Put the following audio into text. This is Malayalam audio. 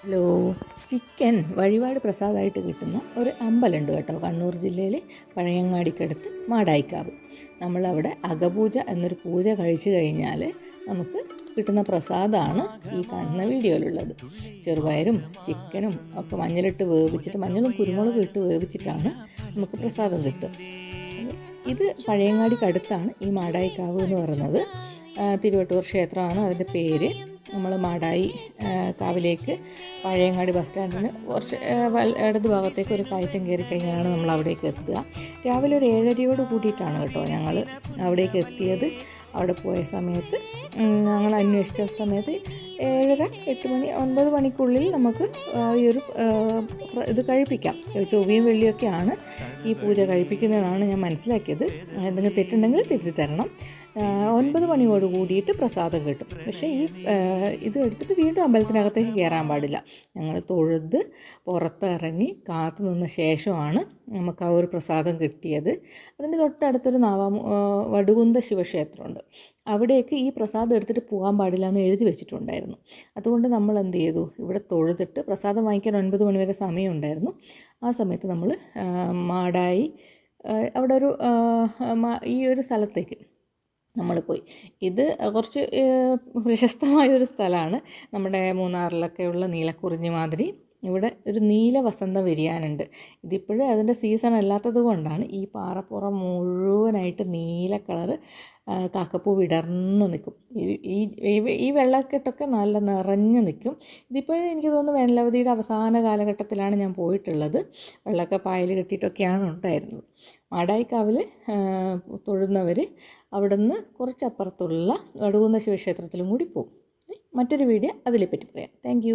ഹലോ. ചിക്കൻ വഴിപാട് പ്രസാദമായിട്ട് കിട്ടുന്ന ഒരു അമ്പലമുണ്ട് കേട്ടോ, കണ്ണൂർ ജില്ലയിൽ പഴയങ്ങാടിക്കടുത്ത് മാടായിക്കാവ്. നമ്മളവിടെ അകപൂജ എന്നൊരു പൂജ കഴിച്ചു കഴിഞ്ഞാൽ നമുക്ക് കിട്ടുന്ന പ്രസാദമാണ് ഈ കാണുന്ന വീഡിയോയിലുള്ളത്. ചെറുപയറും ചിക്കനും ഒക്കെ മഞ്ഞളിട്ട് വേവിച്ചിട്ട്, മഞ്ഞളും കുരുമുളകും ഇട്ട് വേവിച്ചിട്ടാണ് നമുക്ക് പ്രസാദം കിട്ടുക. ഇത് പഴയങ്ങാടിക്കടുത്താണ് ഈ മാടായിക്കാവ് എന്ന് പറയുന്നത്. തിരുവട്ടൂർ ക്ഷേത്രമാണ് അതിൻ്റെ പേര്. നമ്മൾ മാടായി കാവിലേക്ക് പഴയങ്ങാടി ബസ് സ്റ്റാൻഡിന് കുറച്ച് ഇടത് ഭാഗത്തേക്ക് ഒരു കയറ്റം കയറി കഴിഞ്ഞാലാണ് നമ്മൾ അവിടേക്ക് എത്തുക. രാവിലെ ഒരു 7:30 കൂടിയിട്ടാണ് കേട്ടോ ഞങ്ങൾ അവിടേക്ക് എത്തിയത്. അവിടെ പോയ സമയത്ത് ഞങ്ങൾ അന്വേഷിച്ച സമയത്ത് 7:30, 8 മണി, 9 മണിക്കുള്ളിൽ നമുക്ക് ഈ ഒരു ഇത് കഴിപ്പിക്കാം. ചൊവ്വയും വെള്ളിയൊക്കെയാണ് ഈ പൂജ കഴിപ്പിക്കുന്നതാണ് ഞാൻ മനസ്സിലാക്കിയത്. എന്തെങ്കിലും തെറ്റുണ്ടെങ്കിൽ തിരുത്തി തരണം. 9 മണിയോട് കൂടിയിട്ട് പ്രസാദം കിട്ടും. പക്ഷേ ഇത് എടുത്തിട്ട് വീണ്ടും അമ്പലത്തിനകത്തേക്ക് കയറാൻ പാടില്ല. ഞങ്ങൾ തൊഴുത് പുറത്തിറങ്ങി കാത്തു നിന്ന ശേഷമാണ് നമുക്ക് ആ ഒരു പ്രസാദം കിട്ടിയത്. അതിൻ്റെ തൊട്ടടുത്തൊരു വടുകുന്ത ശിവക്ഷേത്രമുണ്ട്. അവിടേക്ക് ഈ പ്രസാദം എടുത്തിട്ട് പോകാൻ പാടില്ല എന്ന് എഴുതി വെച്ചിട്ടുണ്ടായിരുന്നു. അതുകൊണ്ട് നമ്മൾ എന്ത് ചെയ്തു, ഇവിടെ തൊഴുതിട്ട് പ്രസാദം വാങ്ങിക്കാൻ 9 മണി വരെ സമയമുണ്ടായിരുന്നു. ആ സമയത്ത് നമ്മൾ മാടായി അവിടെ ഈ ഒരു സ്ഥലത്തേക്ക് നമ്മൾ പോയി. ഇത് കുറച്ച് പ്രശസ്തമായൊരു സ്ഥലമാണ്. നമ്മുടെ മൂന്നാറിലൊക്കെയുള്ള നീലക്കുറിഞ്ഞി മാതിരി ഇവിടെ ഒരു നീല വസന്ത വ്യതിയാനുണ്ട്. ഇതിപ്പോഴും അതിൻ്റെ സീസൺ അല്ലാത്തത് കൊണ്ടാണ് ഈ പാറപ്പുറം മുഴുവനായിട്ട് നീല കളറ് കാക്കപ്പൂ വിടർന്ന് നിൽക്കും. ഈ വെള്ളക്കെട്ടൊക്കെ നല്ല നിറഞ്ഞ് നിൽക്കും. ഇതിപ്പോഴും എനിക്ക് തോന്നുന്നു വേനലവധിയുടെ അവസാന കാലഘട്ടത്തിലാണ് ഞാൻ പോയിട്ടുള്ളത്. വെള്ളമൊക്കെ പായൽ കെട്ടിയിട്ടൊക്കെയാണ് ഉണ്ടായിരുന്നത്. മാടായിക്കാവിൽ തൊഴുന്നവർ അവിടുന്ന് കുറച്ചപ്പുറത്തുള്ള വടുകുന്ന ശിവക്ഷേത്രത്തിലും കൂടി പോകും. മറ്റൊരു വീഡിയോ അതിനെപ്പറ്റി പറയാം. താങ്ക്